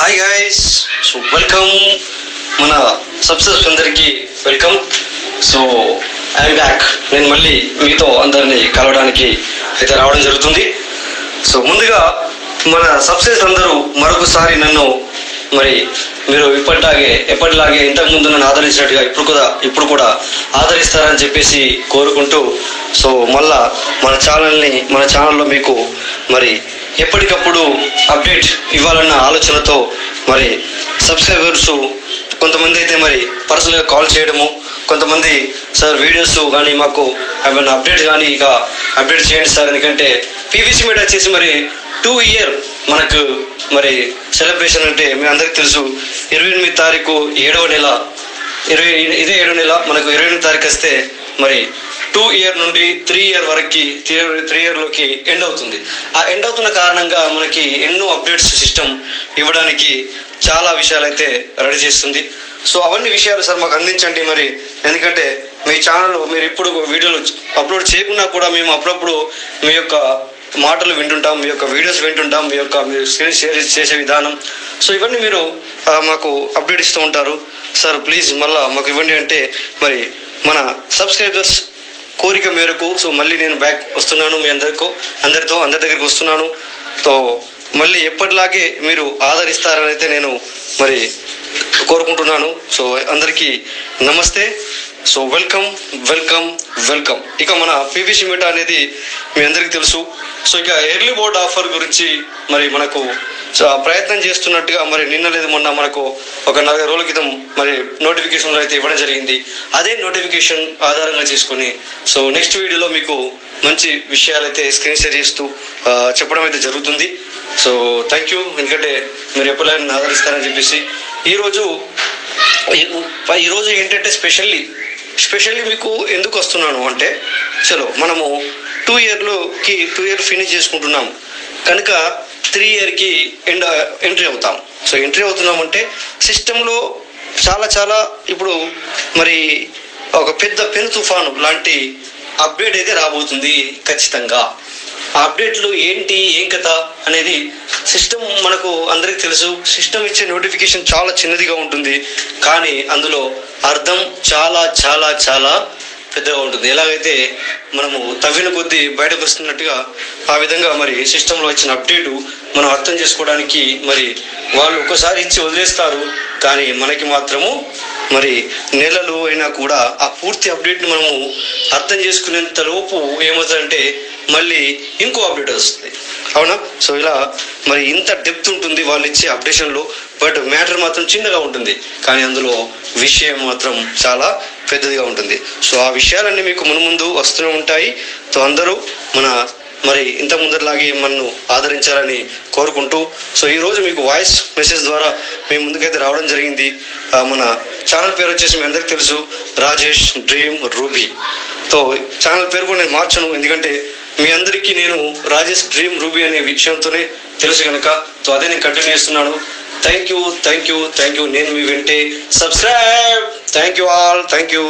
Hi guys, so welcome మన subscribers అందరికీ welcome. So I'm back. నేను మళ్ళీ మీతో అందరినీ కలవడానికి అయితే రావడం జరుగుతుంది. సో ముందుగా మన సబ్స్క్రైబర్స్ అందరూ మరొకసారి నన్ను మీరు ఎప్పటిలాగే ఇంతకుముందు నన్ను ఆదరించినట్టుగా ఇప్పుడు కూడా ఆదరిస్తారని చెప్పేసి కోరుకుంటూ, సో మళ్ళా మన ఛానల్లో మీకు ఎప్పటికప్పుడు అప్డేట్ ఇవ్వాలన్న ఆలోచనతో సబ్స్క్రైబర్స్ కొంతమంది అయితే పర్సనల్గా కాల్ చేయడము, కొంతమంది సార్ వీడియోస్ కానీ మాకు ఏమైనా అప్డేట్ కానీ ఇక అప్డేట్ చేయండి సార్, ఎందుకంటే పీవీసీ మీట్ వచ్చేసి 2 year మనకు సెలబ్రేషన్ అంటే మీ అందరికి తెలుసు. 28వ తారీఖు 7వ నెల ఇదే 7వ నెల మనకు 28వ తారీఖు వస్తే 2 year నుండి 3 year వరకు 3 year లోకి ఎండ్ అవుతుంది. ఆ ఎండ్ అవుతున్న కారణంగా మనకి ఎన్నో అప్డేట్స్ సిస్టమ్ ఇవ్వడానికి చాలా విషయాలు అయితే రెడీ చేస్తుంది. సో అవన్నీ విషయాలు సార్ మాకు అందించండి. ఎందుకంటే మీ ఛానల్లో మీరు ఇప్పుడు వీడియోలు అప్లోడ్ చేయకున్నా కూడా మేము అప్పుడప్పుడు మీ యొక్క మాటలు వింటుంటాం, మీ యొక్క వీడియోస్ వింటుంటాం, మీరు స్క్రీన్ షేర్ చేసే విధానం, సో ఇవన్నీ మీరు మాకు అప్డేట్ ఇస్తూ ఉంటారు. సార్ ప్లీజ్ మళ్ళీ మాకు ఇవ్వండి అంటే మన సబ్స్క్రైబర్స్ కోరిక మేరకు సో మళ్ళీ నేను బ్యాక్ వస్తున్నాను. మీ అందరి దగ్గరికి వస్తున్నాను. సో మళ్ళీ ఎప్పటిలాగే మీరు ఆదరిస్తారని అయితే నేను కోరుకుంటున్నాను. సో అందరికీ నమస్తే. So welcome. ఇక మన పీవీసీ మీట్ అనేది మీ అందరికీ తెలుసు. సో ఇక ఎర్లీ బోర్డ్ ఆఫర్ గురించి మనకు ప్రయత్నం చేస్తున్నట్టుగా నిన్న లేదు మొన్న మనకు ఒక 4 రోజుల క్రితం నోటిఫికేషన్లు అయితే ఇవ్వడం జరిగింది. అదే నోటిఫికేషన్ ఆధారంగా చేసుకుని సో నెక్స్ట్ వీడియోలో మీకు మంచి విషయాలు అయితే స్క్రీన్ షేర్ చేస్తూ చెప్పడం అయితే జరుగుతుంది. సో థ్యాంక్ యూ, ఎందుకంటే మీరు ఎప్పుడైనా ఆదరిస్తారని చెప్పేసి. ఈరోజు ఏంటంటే స్పెషల్లీ మీకు ఎందుకు వస్తున్నాను అంటే, చలో మనము 2 year ఫినిష్ చేసుకుంటున్నాం కనుక 3 yearకి ఎంట్రీ అవుతాం. సో ఎంట్రీ అవుతున్నామంటే సిస్టంలో చాలా ఇప్పుడు ఒక పెద్ద పెను తుఫాను లాంటి అప్డేట్ అయితే రాబోతుంది ఖచ్చితంగా. ఆ అప్డేట్లు ఏంటి, ఏం కథ అనేది సిస్టమ్ మనకు అందరికి తెలుసు. సిస్టమ్ ఇచ్చే నోటిఫికేషన్ చాలా చిన్నదిగా ఉంటుంది, కానీ అందులో అర్థం చాలా చాలా చాలా పెద్దగా ఉంటుంది. ఎలాగైతే మనము తవ్విన కొద్దీ బయటకు వస్తున్నట్టుగా ఆ విధంగా సిస్టంలో ఇచ్చిన అప్డేటు మనం అర్థం చేసుకోవడానికి వాళ్ళు ఒక్కసారి ఇచ్చి వదిలేస్తారు, కానీ మనకి మాత్రము నెలలు అయినా కూడా ఆ పూర్తి అప్డేట్ని మనము అర్థం చేసుకునేంత లోపు ఏమవుతుందంటే మళ్ళీ ఇంకో అప్డేట్ వస్తుంది. అవునా? సో ఇలా ఇంత డెప్త్ ఉంటుంది వాళ్ళు ఇచ్చే అప్డేషన్లో. బట్ మ్యాటర్ మాత్రం చిన్నగా ఉంటుంది, కానీ అందులో విషయం మాత్రం చాలా పెద్దదిగా ఉంటుంది. సో ఆ విషయాలన్నీ మీకు మున్ముందు వస్తూనే ఉంటాయి. సో అందరూ ఇంత ముందరలాగే మనను ఆదరించాలని కోరుకుంటూ, సో ఈరోజు మీకు వాయిస్ మెసేజ్ ద్వారా మీ ముందుకైతే రావడం జరిగింది. మన ఛానల్ పేరు వచ్చేసి మీ అందరికీ తెలుసు, Rajesh dream ruby. So channel పేరు కూడా నేను మార్చను, ఎందుకంటే మీ అందరికీ నేను రాజేష్ డ్రీమ్ రూబీ అనే విషయంతోనే తెలుసు కనుక. సో అదే నేను కంటిన్యూ చేస్తున్నాను. Thank you. నేను మీ వెంటే subscribe. Thank you all. Thank you.